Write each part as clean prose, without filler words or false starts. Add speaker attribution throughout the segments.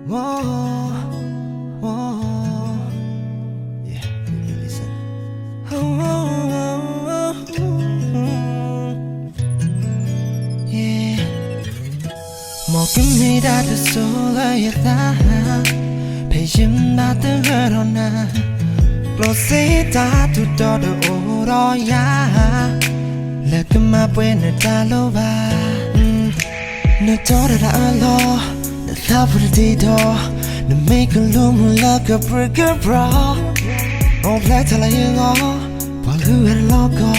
Speaker 1: Whoa, whoa. Yeah, baby, listen. Yeah. 먹습니다 그 솔로에다 배신받은 그러나 글쎄다 두더도 울어야 레그마 부인을 달러봐 너 돌아라 얼러 나 사부를 뒤도 너 make a room like a brick bro Oh black till I go while you at a logo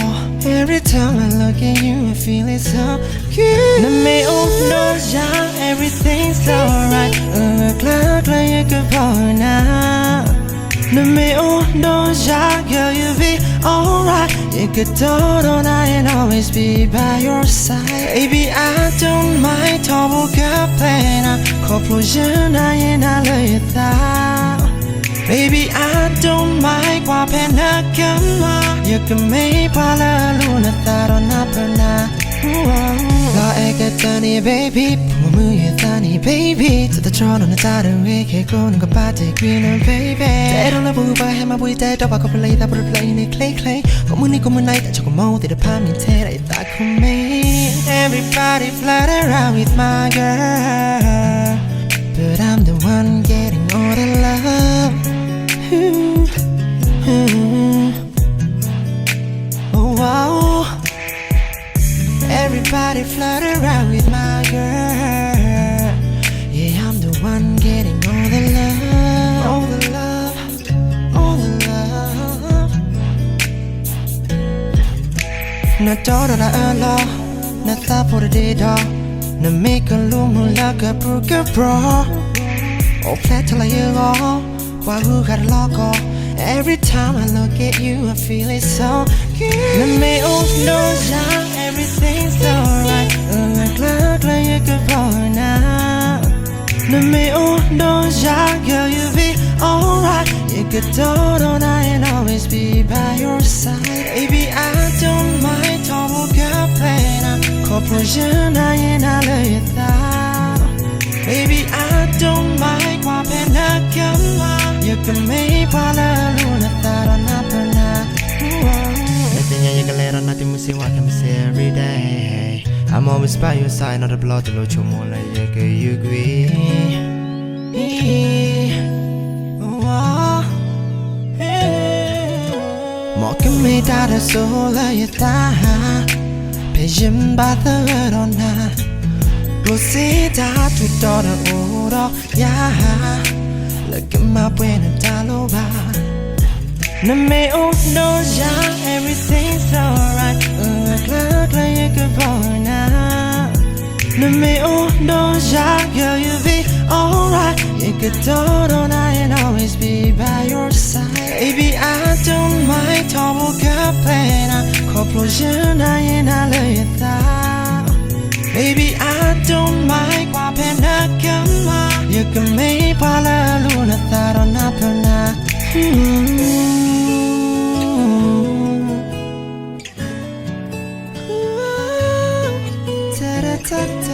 Speaker 1: Every time I look at you I feel it so good 너 매우 너야 everything's alright glad you could fall now 너 매우 너야 girl you be alright You could turn on and always be by your side Baby I don't mind 더보가 빼나 커플로션 나의 날려있다 Baby I don't mind 과 빼나가마 You can make 발라루나 따로 나쁘나 너에게 떠니 baby 품을 위해다니 baby 저다처럼 다른 위에 고는 것 같아 귀는 baby 때로는 부바 해마 보일 때도 바꿔 플레이 다 부를 플레이니 클레이 클레이 고문이 나이다 저거 모두를 밤이 테라 있다 me Everybody flat around with my girl But I'm the one getting all the love Oh wow Everybody flirt around with my girl Yeah, I'm the one getting all the love All the love, all the love 너 돌아라 얼러 나 따보를 뒤더 너 make a room like a burger bro Oh, flat till I go While who got a logo Every time I look at you I feel it so good 너 매우 너야 Everything's alright glad you could fall now 너 매우 너야 girl you be alright You could turn on and always be by your side Baby I don't mind 더보가 빼나 커플로션 나의 날려있다 Baby I don't mind 과 빼나가마 You can make 발라루나 따로 나쁘나 Nothing you can let on nothing we see what can we say every day I'm always by your side not a blood to load you more like you agree 먹음이 닿아 솔로였다 배신받아 그러나 글쎄다 두더러 울어야 레그마 부인을 달러봐 너 매우 너야 everything's alright glad you could fall now 너 매우 너야 girl you be alright You could turn on and always be by your side Baby I don't mind 더보가 빼나 커플로션 나의 날려있다 Baby I don't mind 과 빼나가마 You can make 발라루나 따로 나쁘나 Ta-da-ta-ta